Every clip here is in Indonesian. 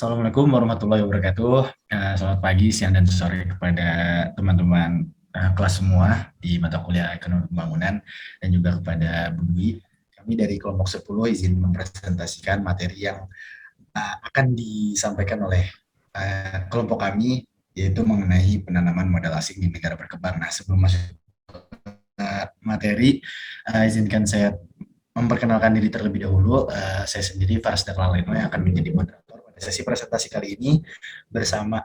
Assalamualaikum warahmatullahi wabarakatuh. Selamat pagi, siang, dan sore kepada teman-teman kelas semua di mata kuliah Ekonomi Pembangunan dan juga kepada Bu Dwi. Kami dari kelompok 10 izin mempresentasikan materi yang akan disampaikan oleh kelompok kami, yaitu mengenai penanaman modal asing di negara berkembang. Nah, sebelum masuk materi, izinkan saya memperkenalkan diri terlebih dahulu. Saya sendiri Faras Daklaleno yang akan menjadi moderator pada sesi presentasi kali ini bersama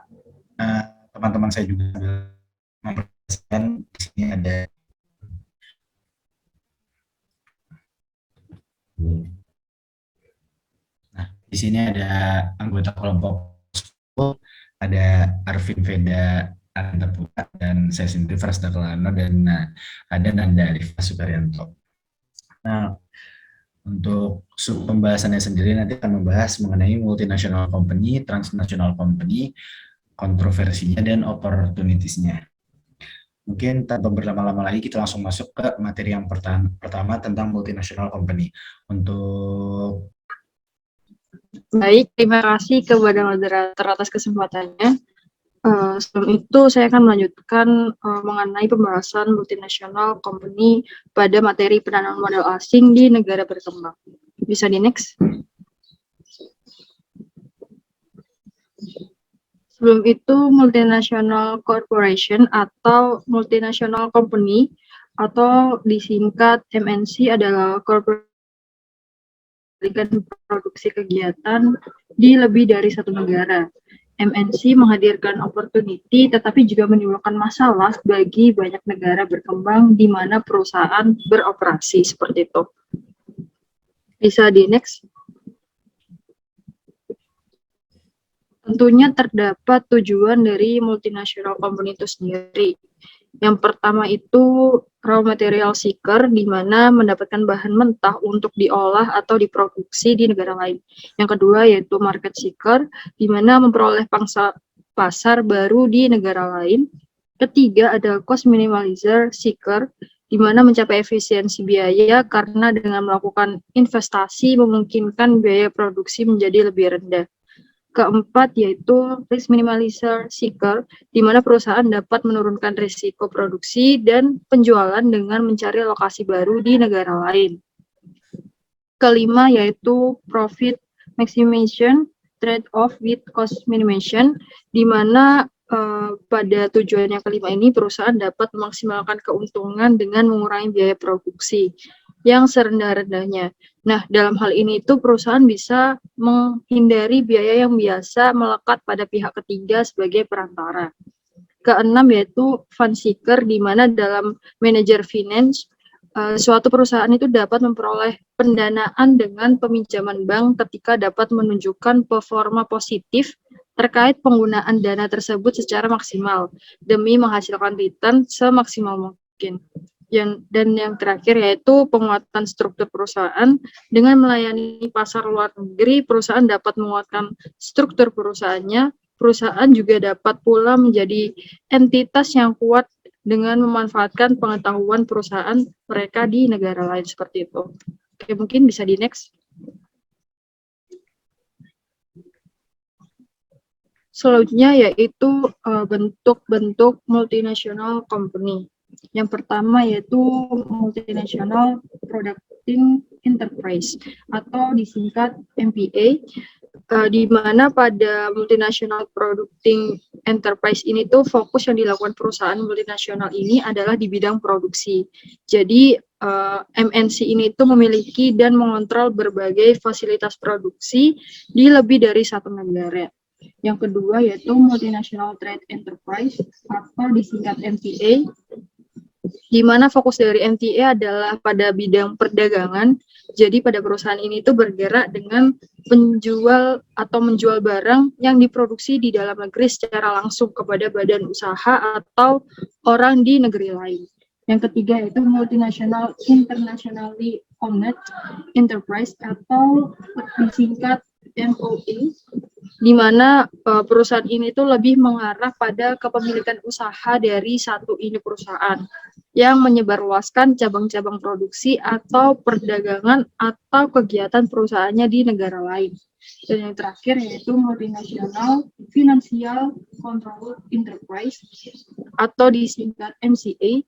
teman-teman saya juga mempresentasikan. Di sini ada di sini ada anggota kelompok 10, ada Arvin Veda Antaputra dan saya sendiri Faras Daklaleno dan ada Nanda Arifah Sukaryanto. Nah, untuk sub pembahasannya sendiri nanti akan membahas mengenai multinational company, transnational company, kontroversinya, dan opportunities-nya. Mungkin tanpa berlama-lama lagi kita langsung masuk ke materi yang pertama tentang multinational company. Untuk Baik, terima kasih kepada moderator atas kesempatannya. Sebelum itu saya akan melanjutkan mengenai pembahasan multinational company pada materi penanaman modal asing di negara berkembang. Bisa di next. Sebelum itu, multinational corporation atau multinational company atau disingkat MNC adalah corporation produksi kegiatan di lebih dari satu negara. MNC menghadirkan opportunity tetapi juga menimbulkan masalah bagi banyak negara berkembang di mana perusahaan beroperasi seperti itu. Bisa di next. Tentunya terdapat tujuan dari multinational company itu sendiri. Yang pertama itu raw material seeker, di mana mendapatkan bahan mentah untuk diolah atau diproduksi di negara lain. Yang kedua yaitu market seeker, di mana memperoleh pangsa pasar baru di negara lain. Ketiga ada cost minimalizer seeker, di mana mencapai efisiensi biaya karena dengan melakukan investasi memungkinkan biaya produksi menjadi lebih rendah. Keempat yaitu risk minimalizer seeker, di mana perusahaan dapat menurunkan risiko produksi dan penjualan dengan mencari lokasi baru di negara lain. Kelima yaitu profit maximization trade-off with cost minimization, di mana pada tujuan yang kelima ini perusahaan dapat memaksimalkan keuntungan dengan mengurangi biaya produksi yang serendah-rendahnya. Nah, dalam hal ini itu perusahaan bisa menghindari biaya yang biasa melekat pada pihak ketiga sebagai perantara. Keenam yaitu fund seeker, di mana dalam manajer finance, suatu perusahaan itu dapat memperoleh pendanaan dengan peminjaman bank ketika dapat menunjukkan performa positif terkait penggunaan dana tersebut secara maksimal demi menghasilkan return semaksimal mungkin. Dan yang terakhir yaitu penguatan struktur perusahaan. Dengan melayani pasar luar negeri, perusahaan dapat menguatkan struktur perusahaannya. Perusahaan juga dapat pula menjadi entitas yang kuat dengan memanfaatkan pengetahuan perusahaan mereka di negara lain seperti itu. Oke, mungkin bisa di next. Selanjutnya yaitu bentuk-bentuk multinational company. Yang pertama yaitu multinational producing enterprise atau disingkat MPA, di mana pada multinational producing enterprise ini tuh fokus yang dilakukan perusahaan multinasional ini adalah di bidang produksi. Jadi MNC ini tuh memiliki dan mengontrol berbagai fasilitas produksi di lebih dari satu negara. Yang kedua yaitu multinational trade enterprise atau disingkat MTA, di mana fokus dari MTA adalah pada bidang perdagangan. Jadi pada perusahaan ini tuh bergerak dengan penjual atau menjual barang yang diproduksi di dalam negeri secara langsung kepada badan usaha atau orang di negeri lain. Yang ketiga yaitu multinational internationally owned enterprise atau disingkat MOE, di mana perusahaan ini tuh lebih mengarah pada kepemilikan usaha dari satu unit perusahaan. yang menyebarluaskan cabang-cabang produksi atau perdagangan atau kegiatan perusahaannya di negara lain. Dan yang terakhir yaitu multinational financial control enterprise atau disingkat MCA.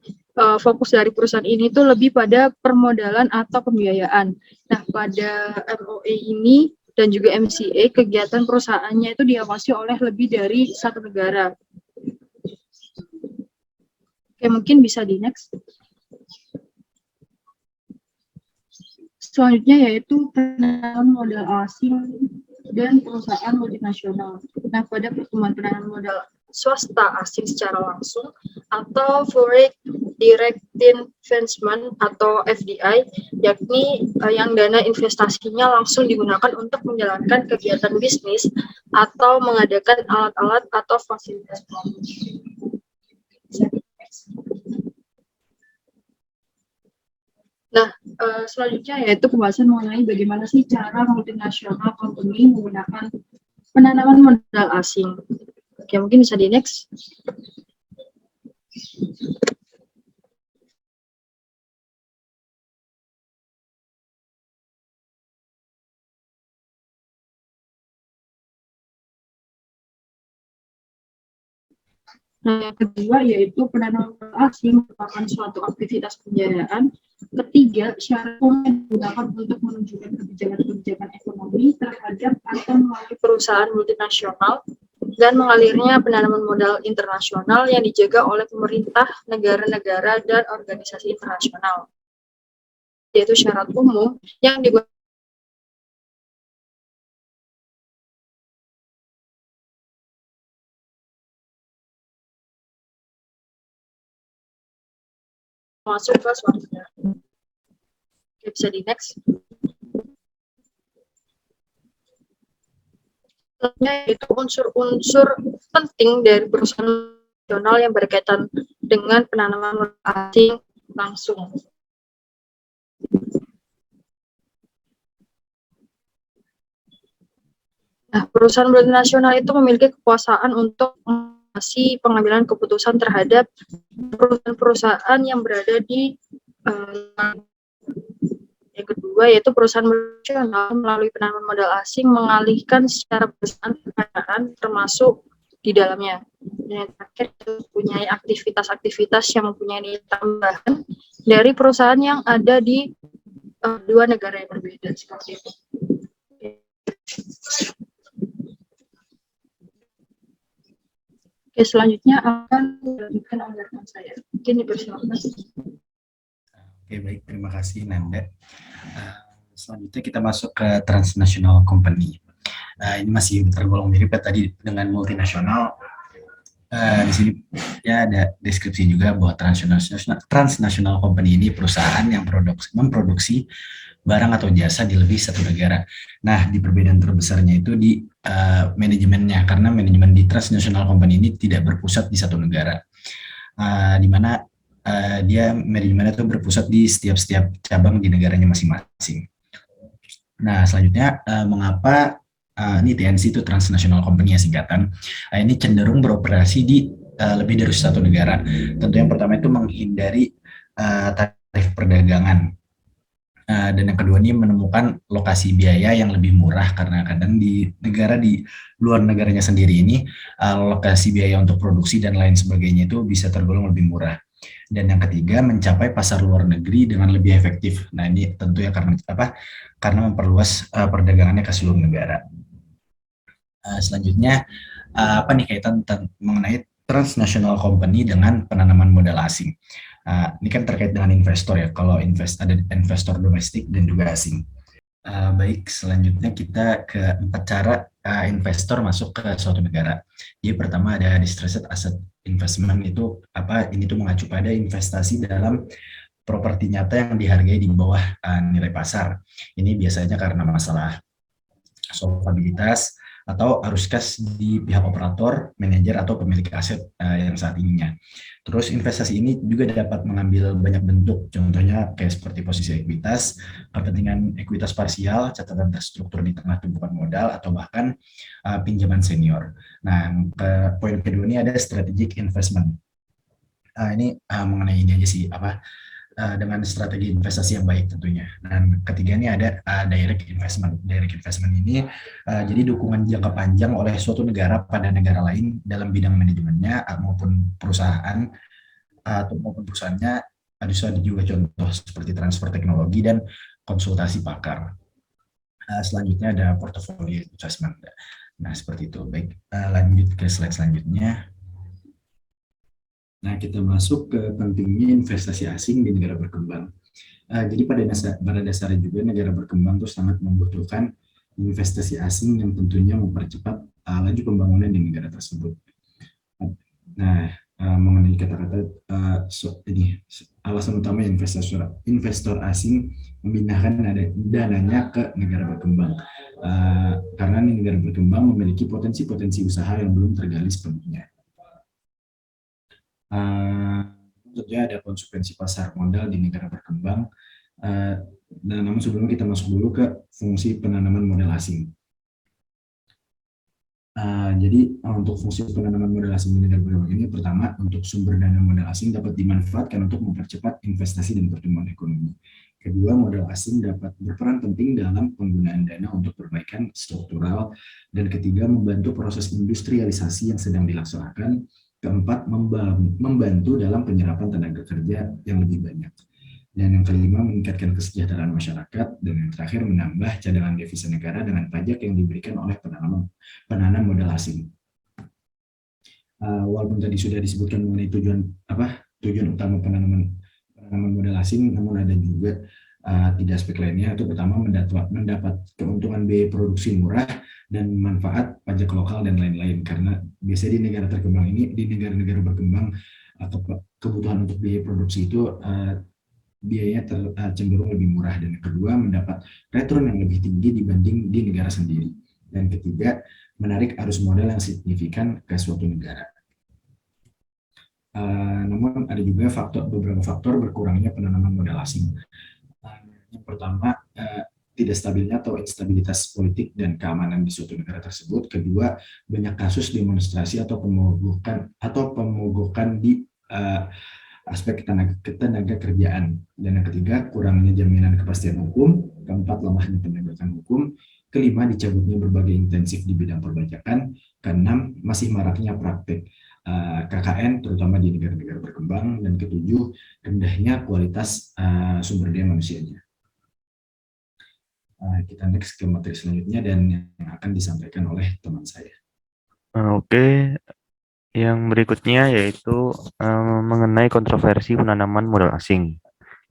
Fokus dari perusahaan ini tuh lebih pada permodalan atau pembiayaan. Nah, pada MOA ini dan juga MCA, kegiatan perusahaannya itu diawasi oleh lebih dari satu negara. Oke, mungkin bisa di next. Selanjutnya yaitu penanaman modal asing dan perusahaan multinasional. Nah, pada pertumbuhan penanaman modal swasta asing secara langsung atau foreign direct investment atau FDI, yakni yang dana investasinya langsung digunakan untuk menjalankan kegiatan bisnis atau mengadakan alat-alat atau fasilitas produksi. Nah, selanjutnya yaitu pembahasan mengenai bagaimana sih cara multinasional company menggunakan penanaman modal asing. Oke, mungkin bisa di next. Nah, yang kedua yaitu penanaman modal asing merupakan suatu aktivitas pembiayaan. Ketiga, syarat yang digunakan untuk menunjukkan kebijakan-kebijakan ekonomi terhadap atau melalui perusahaan multinasional dan mengalirnya penanaman modal internasional yang dijaga oleh pemerintah, negara-negara, dan organisasi internasional. Yaitu syarat umum yang digunakan masuk ke swasta. Oke, bisa di next. Yaitu unsur-unsur penting dari perusahaan nasional yang berkaitan dengan penanaman modal asing langsung. Nah, perusahaan multinasional itu memiliki kekuasaan untuk mengawasi pengambilan keputusan terhadap perusahaan-perusahaan yang berada di yang kedua yaitu perusahaan multinasional melalui penanaman modal asing mengalihkan secara besar kekayaan termasuk di dalamnya. Dan yang terakhir mempunyai aktivitas-aktivitas yang mempunyai nilai tambahan dari perusahaan yang ada di dua negara yang berbeda seperti itu. Oke, selanjutnya akan dilanjutkan oleh rekan saya. Mungkin dipersilakan. Oke, baik. Terima kasih, Nanda. Selanjutnya kita masuk ke transnational company. Ini masih tergolong mirip tadi dengan multinasional. Di sini ya ada deskripsi juga bahwa transnational company ini perusahaan yang memproduksi barang atau jasa di lebih satu negara. Nah, di perbedaan terbesarnya itu di manajemennya, karena manajemen di transnational company ini tidak berpusat di satu negara, di mana dia manajemennya itu berpusat di setiap cabang di negaranya masing-masing. Nah, selanjutnya mengapa ini TNC itu transnational company ya singkatan, ini cenderung beroperasi di lebih dari satu negara. Tentu yang pertama itu menghindari tarif perdagangan. Dan yang kedua ini menemukan lokasi biaya yang lebih murah, karena kadang di negara di luar negaranya sendiri ini lokasi biaya untuk produksi dan lain sebagainya itu bisa tergolong lebih murah. Dan yang ketiga, mencapai pasar luar negeri dengan lebih efektif. Nah, ini tentu ya karena apa? Karena memperluas perdagangannya ke seluruh negara. Selanjutnya apa nih kaitan mengenai transnational company dengan penanaman modal asing? Ini kan terkait dengan investor ya. Kalau ada investor domestik dan juga asing. Baik, selanjutnya kita ke 4 cara investor masuk ke suatu negara. Jadi pertama ada distressed asset investment, itu apa? Ini tuh mengacu pada investasi dalam properti nyata yang dihargai di bawah nilai pasar. Ini biasanya karena masalah solvabilitas atau arus kas di pihak operator, manajer atau pemilik aset yang saat ininya. Terus investasi ini juga dapat mengambil banyak bentuk, contohnya kayak seperti posisi ekuitas, kepentingan ekuitas parsial, catatan terstruktur di tengah tumpukan modal, atau bahkan pinjaman senior. Nah, poin kedua ini ada strategic investment. Ini mengenai ini aja sih, dengan strategi investasi yang baik tentunya. Dan ketiga ini ada direct investment. Direct investment ini jadi dukungan jangka panjang oleh suatu negara pada negara lain dalam bidang manajemennya maupun perusahaan atau maupun perusahaannya. Ada juga contoh seperti transfer teknologi dan konsultasi pakar. Selanjutnya ada portfolio investment. Nah, seperti itu. Baik, lanjut ke slide selanjutnya. Nah, kita masuk ke pentingnya investasi asing di negara berkembang. Jadi pada dasarnya juga negara berkembang itu sangat membutuhkan investasi asing yang tentunya mempercepat laju pembangunan di negara tersebut. Nah, mengenai kata-kata ini alasan utama investor asing memindahkan dananya ke negara berkembang, karena negara berkembang memiliki potensi-potensi usaha yang belum tergali sepenuhnya. Tentunya ada konsekuensi pasar modal di negara berkembang. Dan namun sebelumnya kita masuk dulu ke fungsi penanaman modal asing. Jadi untuk fungsi penanaman modal asing di negara berkembang ini, pertama, untuk sumber dana modal asing dapat dimanfaatkan untuk mempercepat investasi dan pertumbuhan ekonomi. Kedua, modal asing dapat berperan penting dalam penggunaan dana untuk perbaikan struktural. Dan ketiga, membantu proses industrialisasi yang sedang dilaksanakan. Keempat, membantu dalam penyerapan tenaga kerja yang lebih banyak. Dan yang kelima, meningkatkan kesejahteraan masyarakat. Dan yang terakhir, menambah cadangan devisa negara dengan pajak yang diberikan oleh penanam modal asing. Walaupun tadi sudah disebutkan mengenai tujuan utama penanaman modal asing, namun ada juga tiga aspek lainnya. Itu pertama, mendapat keuntungan biaya produksi murah dan manfaat pajak lokal dan lain-lain. Karena biasanya di negara terkembang ini, di negara-negara berkembang, kebutuhan untuk biaya produksi itu biayanya cenderung lebih murah. Dan yang kedua, mendapat return yang lebih tinggi dibanding di negara sendiri. Dan ketiga, menarik arus modal yang signifikan ke suatu negara. Namun ada juga beberapa faktor berkurangnya penanaman modal asing. Yang pertama, tidak stabilnya atau instabilitas politik dan keamanan di suatu negara tersebut. Kedua, banyak kasus demonstrasi atau pemogokan di aspek ketenaga kerjaan. Dan yang ketiga, kurangnya jaminan kepastian hukum. Keempat, lemahnya penegakan hukum. Kelima, dicabutnya berbagai intensif di bidang perpajakan. Keenam, masih maraknya praktek KKN terutama di negara-negara berkembang. Dan ketujuh, rendahnya kualitas sumber daya manusianya. Kita next ke materi selanjutnya dan yang akan disampaikan oleh teman saya. Oke, yang berikutnya yaitu mengenai kontroversi penanaman modal asing.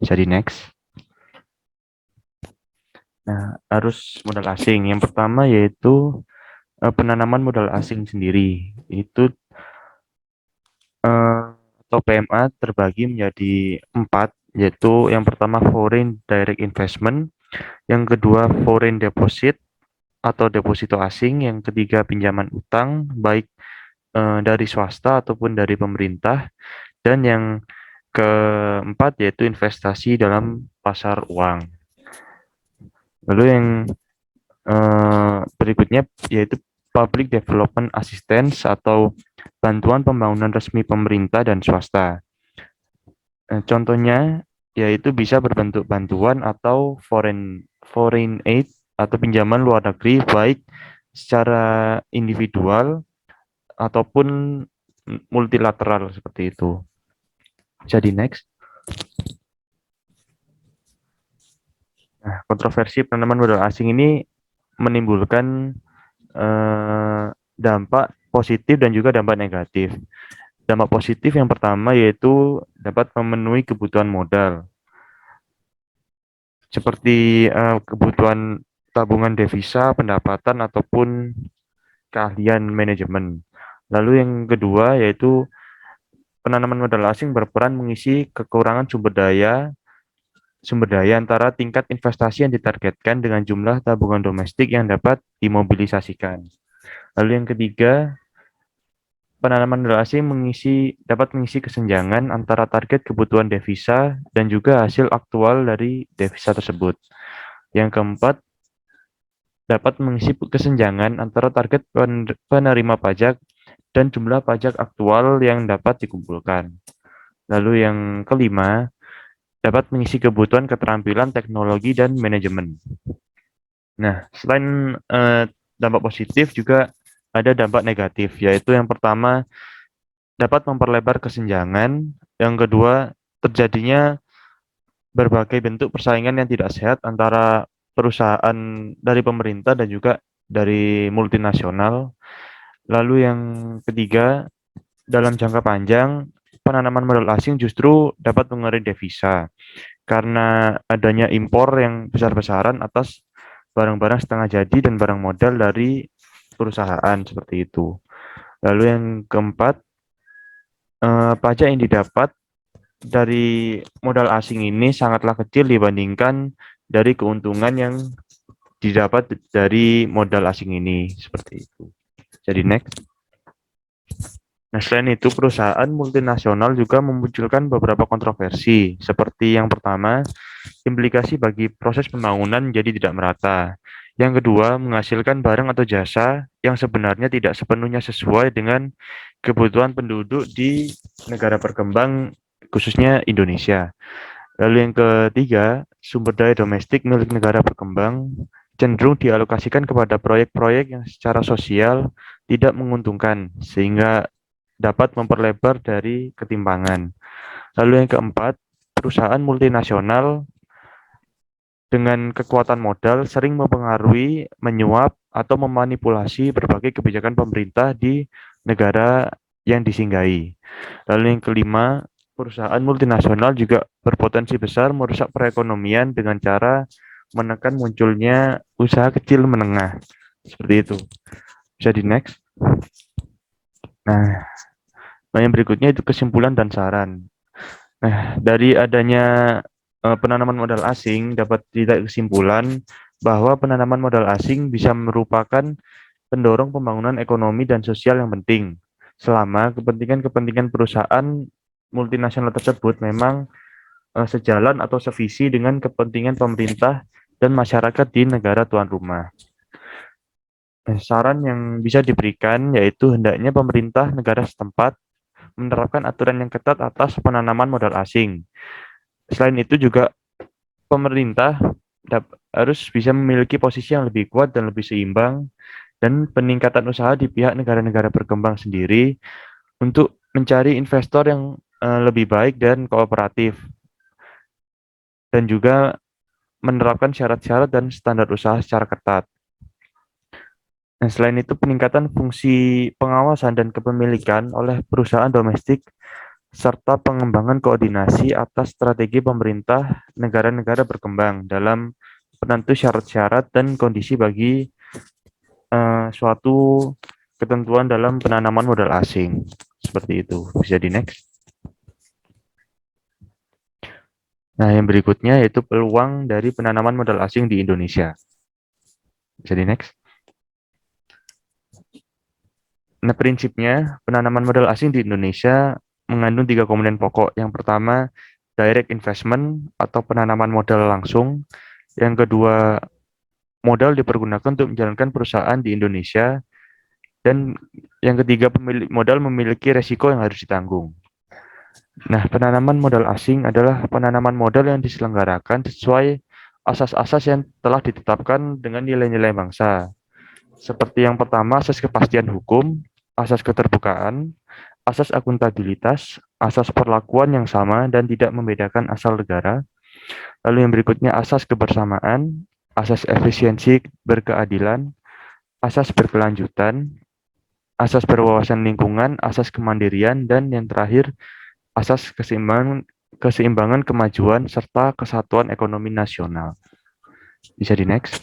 Bisa di next. Nah, arus modal asing. Yang pertama yaitu penanaman modal asing sendiri. Itu atau PMA terbagi menjadi 4, yaitu yang pertama foreign direct investment, yang kedua foreign deposit atau deposito asing, yang ketiga pinjaman utang baik dari swasta ataupun dari pemerintah, dan yang keempat yaitu investasi dalam pasar uang. Lalu yang berikutnya yaitu public development assistance atau bantuan pembangunan resmi pemerintah dan swasta. Contohnya yaitu bisa berbentuk bantuan atau foreign aid atau pinjaman luar negeri baik secara individual ataupun multilateral seperti itu. Jadi next. Nah, kontroversi penanaman modal asing ini menimbulkan dampak positif dan juga dampak negatif. Dampak positif yang pertama yaitu dapat memenuhi kebutuhan modal, seperti kebutuhan tabungan devisa, pendapatan, ataupun keahlian manajemen. Lalu yang kedua yaitu penanaman modal asing berperan mengisi kekurangan sumber daya antara tingkat investasi yang ditargetkan dengan jumlah tabungan domestik yang dapat dimobilisasikan. Lalu yang ketiga, penanaman modal asing dapat mengisi kesenjangan antara target kebutuhan devisa dan juga hasil aktual dari devisa tersebut. Yang keempat, dapat mengisi kesenjangan antara target penerima pajak dan jumlah pajak aktual yang dapat dikumpulkan. Lalu yang kelima, dapat mengisi kebutuhan keterampilan teknologi dan manajemen. Nah, selain dampak positif juga ada dampak negatif, yaitu yang pertama dapat memperlebar kesenjangan, yang kedua terjadinya berbagai bentuk persaingan yang tidak sehat antara perusahaan dari pemerintah dan juga dari multinasional. Lalu yang ketiga, dalam jangka panjang, penanaman modal asing justru dapat mengerin devisa karena adanya impor yang besar-besaran atas barang-barang setengah jadi dan barang modal dari perusahaan seperti itu. Lalu yang keempat, pajak yang didapat dari modal asing ini sangatlah kecil dibandingkan dari keuntungan yang didapat dari modal asing ini seperti itu. Jadi next. Nah, selain itu, perusahaan multinasional juga memunculkan beberapa kontroversi, seperti yang pertama, implikasi bagi proses pembangunan jadi tidak merata. Yang kedua, menghasilkan barang atau jasa yang sebenarnya tidak sepenuhnya sesuai dengan kebutuhan penduduk di negara berkembang, khususnya Indonesia. Lalu yang ketiga, sumber daya domestik milik negara berkembang cenderung dialokasikan kepada proyek-proyek yang secara sosial tidak menguntungkan, sehingga dapat memperlebar dari ketimpangan. Lalu yang keempat, perusahaan multinasional dengan kekuatan modal sering mempengaruhi, menyuap, atau memanipulasi berbagai kebijakan pemerintah di negara yang disinggahi. Lalu yang kelima, perusahaan multinasional juga berpotensi besar merusak perekonomian dengan cara menekan munculnya usaha kecil menengah. Seperti itu. Bisa di next. Nah, yang berikutnya itu kesimpulan dan saran. Nah, dari adanya penanaman modal asing dapat ditarik kesimpulan bahwa penanaman modal asing bisa merupakan pendorong pembangunan ekonomi dan sosial yang penting, selama kepentingan-kepentingan perusahaan multinasional tersebut memang sejalan atau sevisi dengan kepentingan pemerintah dan masyarakat di negara tuan rumah. Saran yang bisa diberikan yaitu hendaknya pemerintah negara setempat menerapkan aturan yang ketat atas penanaman modal asing. Selain itu juga pemerintah harus bisa memiliki posisi yang lebih kuat dan lebih seimbang dan peningkatan usaha di pihak negara-negara berkembang sendiri untuk mencari investor yang lebih baik dan kooperatif dan juga menerapkan syarat-syarat dan standar usaha secara ketat. Nah, selain itu peningkatan fungsi pengawasan dan kepemilikan oleh perusahaan domestik serta pengembangan koordinasi atas strategi pemerintah negara-negara berkembang dalam penentu syarat-syarat dan kondisi bagi suatu ketentuan dalam penanaman modal asing. Seperti itu. Bisa di next. Nah, yang berikutnya yaitu peluang dari penanaman modal asing di Indonesia. Bisa di next. Nah, prinsipnya penanaman modal asing di Indonesia mengandung 3 komponen pokok. Yang pertama, direct investment atau penanaman modal langsung. Yang kedua, modal dipergunakan untuk menjalankan perusahaan di Indonesia. Dan yang ketiga, pemilik modal memiliki resiko yang harus ditanggung. Nah, penanaman modal asing adalah penanaman modal yang diselenggarakan sesuai asas-asas yang telah ditetapkan dengan nilai-nilai bangsa. Seperti yang pertama, asas kepastian hukum, asas keterbukaan, asas akuntabilitas, asas perlakuan yang sama dan tidak membedakan asal negara. Lalu yang berikutnya, asas kebersamaan, asas efisiensi berkeadilan, asas berkelanjutan, asas berwawasan lingkungan, asas kemandirian, dan yang terakhir, asas keseimbangan kemajuan serta kesatuan ekonomi nasional. Bisa di next.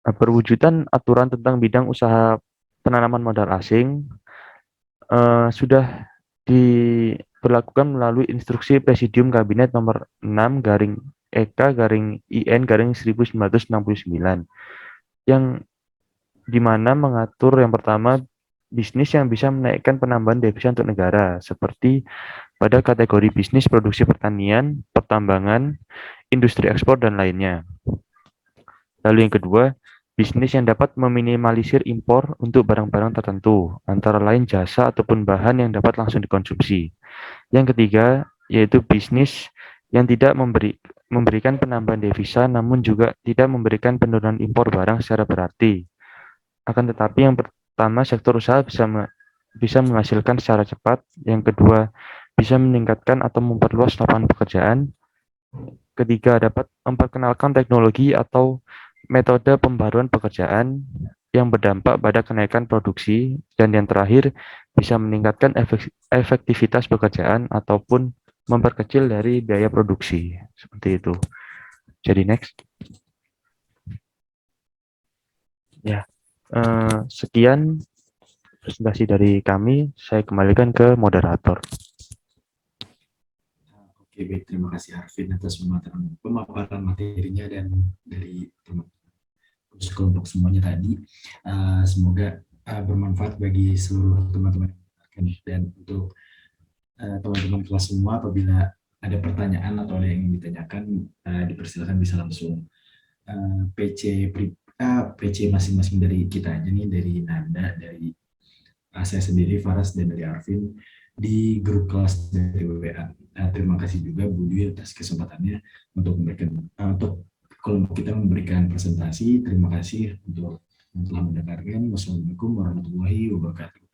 Perwujudan aturan tentang bidang usaha penanaman modal asing sudah diberlakukan melalui instruksi Presidium Kabinet nomor 6 garing EK garing IN garing 1969 yang dimana mengatur yang pertama bisnis yang bisa menaikkan penambahan devisa untuk negara seperti pada kategori bisnis produksi pertanian, pertambangan, industri ekspor dan lainnya. Lalu yang kedua, bisnis yang dapat meminimalisir impor untuk barang-barang tertentu, antara lain jasa ataupun bahan yang dapat langsung dikonsumsi. Yang ketiga, yaitu bisnis yang tidak memberikan penambahan devisa, namun juga tidak memberikan penurunan impor barang secara berarti. Akan tetapi yang pertama, sektor usaha bisa menghasilkan secara cepat. Yang kedua, bisa meningkatkan atau memperluas lapangan pekerjaan. Ketiga, dapat memperkenalkan teknologi atau metode pembaruan pekerjaan yang berdampak pada kenaikan produksi. Dan yang terakhir, bisa meningkatkan efektivitas pekerjaan ataupun memperkecil dari biaya produksi. Seperti itu. Jadi next. Ya, sekian presentasi dari kami. Saya kembalikan ke moderator. Oke, baik. Terima kasih Arvin atas pemaparan materinya dan dari kelompok semuanya tadi. Semoga bermanfaat bagi seluruh teman-teman dan untuk teman-teman kelas semua. Apabila ada pertanyaan atau ada yang ingin ditanyakan, dipersilakan bisa langsung PC masing-masing dari kita aja nih, dari Nanda, dari saya sendiri, Faras, dan dari Arvin di grup kelas dari WA. Terima kasih juga Bu Dwi atas kesempatannya untuk kelompok kita memberikan presentasi. Terima kasih untuk yang telah mendengarkan. Wassalamualaikum warahmatullahi wabarakatuh.